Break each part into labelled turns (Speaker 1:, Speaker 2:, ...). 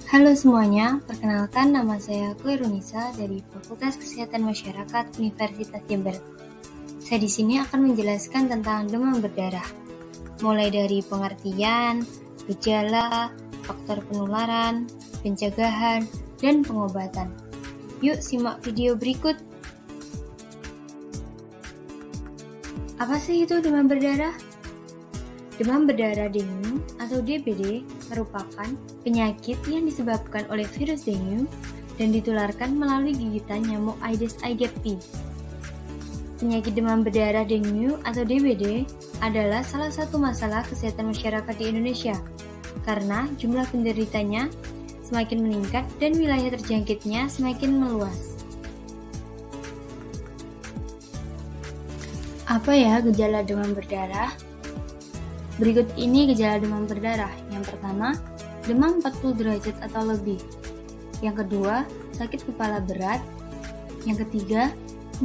Speaker 1: Halo semuanya, perkenalkan nama saya Koirunisa dari Fakultas Kesehatan Masyarakat Universitas Jember. Saya di sini akan menjelaskan tentang demam berdarah, mulai dari pengertian, gejala, faktor penularan, pencegahan, dan pengobatan. Yuk simak video berikut. Apa sih itu demam berdarah? Demam berdarah dengue atau DBD merupakan penyakit yang disebabkan oleh virus dengue dan ditularkan melalui gigitan nyamuk Aedes aegypti. Penyakit demam berdarah dengue atau DBD adalah salah satu masalah kesehatan masyarakat di Indonesia karena jumlah penderitanya semakin meningkat dan wilayah terjangkitnya semakin meluas. Apa ya gejala demam berdarah? Berikut ini gejala demam berdarah. Yang pertama, demam 40 derajat atau lebih. Yang kedua, sakit kepala berat. Yang ketiga,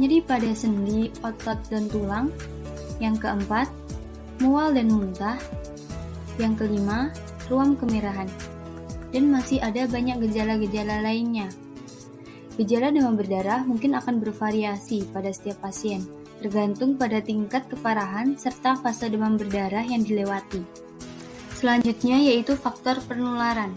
Speaker 1: nyeri pada sendi, otot, dan tulang. Yang keempat, mual dan muntah. Yang kelima, ruam kemerahan. Dan masih ada banyak gejala-gejala lainnya. Gejala demam berdarah mungkin akan bervariasi pada setiap pasien, tergantung pada tingkat keparahan serta fase demam berdarah yang dilewati. Selanjutnya yaitu faktor penularan.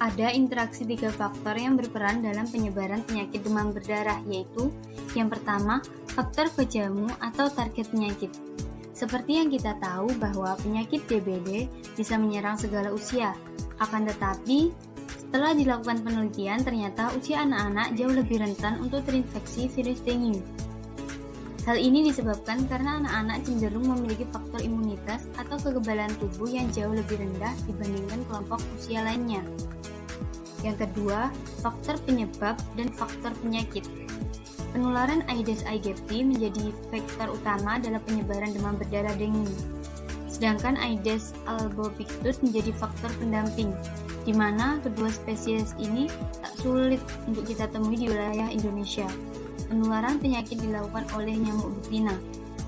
Speaker 1: Ada interaksi 3 faktor yang berperan dalam penyebaran penyakit demam berdarah, yaitu yang pertama, faktor pejamu atau target penyakit. Seperti yang kita tahu bahwa penyakit DBD bisa menyerang segala usia, akan tetapi setelah dilakukan penelitian ternyata usia anak-anak jauh lebih rentan untuk terinfeksi virus dengue. Hal ini disebabkan karena anak-anak cenderung memiliki faktor imunitas atau kekebalan tubuh yang jauh lebih rendah dibandingkan kelompok usia lainnya. Yang kedua, faktor penyebab dan faktor penyakit. Penularan Aedes aegypti menjadi faktor utama dalam penyebaran demam berdarah dengue. Sedangkan Aedes albopictus menjadi faktor pendamping, di mana kedua spesies ini tak sulit untuk kita temui di wilayah Indonesia. Penularan penyakit dilakukan oleh nyamuk betina.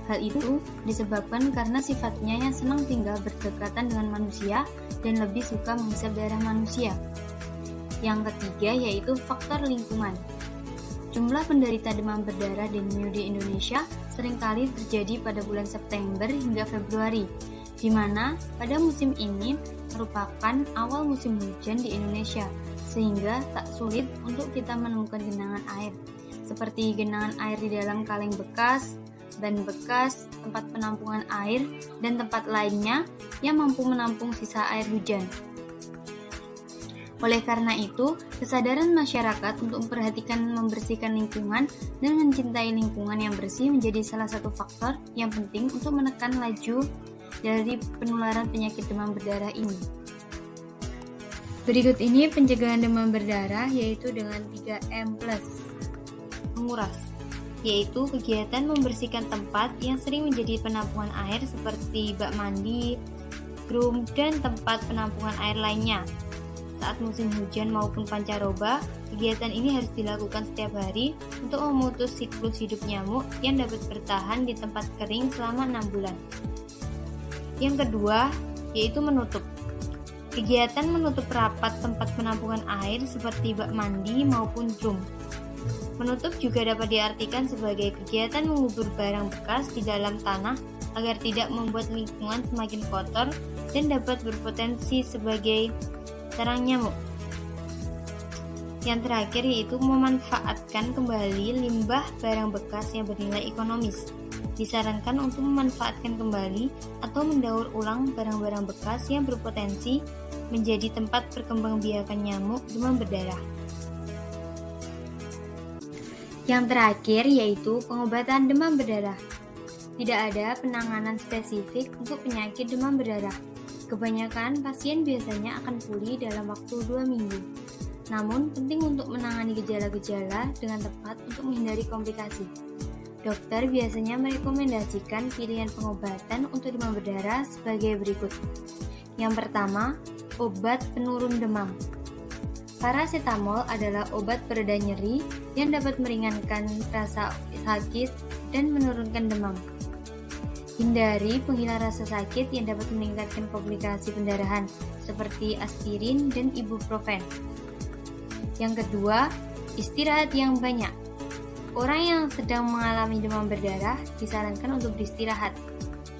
Speaker 1: Hal itu disebabkan karena sifatnya yang senang tinggal berdekatan dengan manusia dan lebih suka menghisap darah manusia. Yang ketiga yaitu faktor lingkungan. Jumlah penderita demam berdarah dengue di Indonesia seringkali terjadi pada bulan September hingga Februari, di mana pada musim ini merupakan awal musim hujan di Indonesia, sehingga tak sulit untuk kita menemukan genangan air, seperti genangan air di dalam kaleng bekas, ban bekas, tempat penampungan air, dan tempat lainnya yang mampu menampung sisa air hujan. Oleh karena itu, kesadaran masyarakat untuk memperhatikan membersihkan lingkungan dan mencintai lingkungan yang bersih menjadi salah satu faktor yang penting untuk menekan laju dari penularan penyakit demam berdarah ini. Berikut ini pencegahan demam berdarah yaitu dengan 3M+. Menguras, yaitu kegiatan membersihkan tempat yang sering menjadi penampungan air seperti bak mandi, drum, dan tempat penampungan air lainnya. Saat musim hujan maupun pancaroba, kegiatan ini harus dilakukan setiap hari untuk memutus siklus hidup nyamuk yang dapat bertahan di tempat kering selama 6 bulan. Yang kedua, yaitu menutup. Kegiatan menutup rapat tempat penampungan air seperti bak mandi maupun drum. Menutup juga dapat diartikan sebagai kegiatan mengubur barang bekas di dalam tanah agar tidak membuat lingkungan semakin kotor dan dapat berpotensi sebagai sarang nyamuk. Yang terakhir yaitu memanfaatkan kembali limbah barang bekas yang bernilai ekonomis. Disarankan untuk memanfaatkan kembali atau mendaur ulang barang-barang bekas yang berpotensi menjadi tempat perkembangbiakan nyamuk demam berdarah. Yang terakhir yaitu pengobatan demam berdarah. Tidak ada penanganan spesifik untuk penyakit demam berdarah. Kebanyakan pasien biasanya akan pulih dalam waktu 2 minggu. Namun penting untuk menangani gejala-gejala dengan tepat untuk menghindari komplikasi. Dokter biasanya merekomendasikan pilihan pengobatan untuk demam berdarah sebagai berikut. Yang pertama, obat penurun demam. Parasetamol adalah obat pereda nyeri yang dapat meringankan rasa sakit dan menurunkan demam. Hindari penghilang rasa sakit yang dapat meningkatkan komplikasi pendarahan seperti aspirin dan ibuprofen. Yang kedua, istirahat yang banyak. Orang yang sedang mengalami demam berdarah disarankan untuk beristirahat.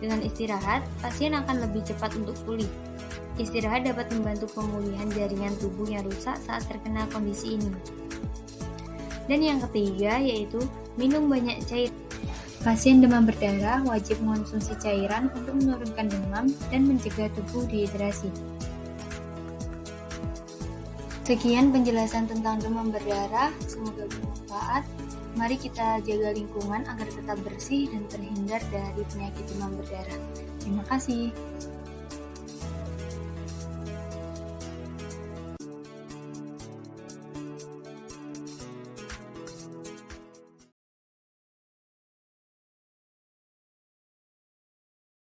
Speaker 1: Dengan istirahat, pasien akan lebih cepat untuk pulih. Istirahat dapat membantu pemulihan jaringan tubuh yang rusak saat terkena kondisi ini. Dan yang ketiga yaitu minum banyak cair. Pasien demam berdarah wajib mengonsumsi cairan untuk menurunkan demam dan mencegah tubuh dehidrasi. Sekian penjelasan tentang demam berdarah, semoga bermanfaat. Mari kita jaga lingkungan agar tetap bersih dan terhindar dari penyakit demam berdarah. Terima kasih.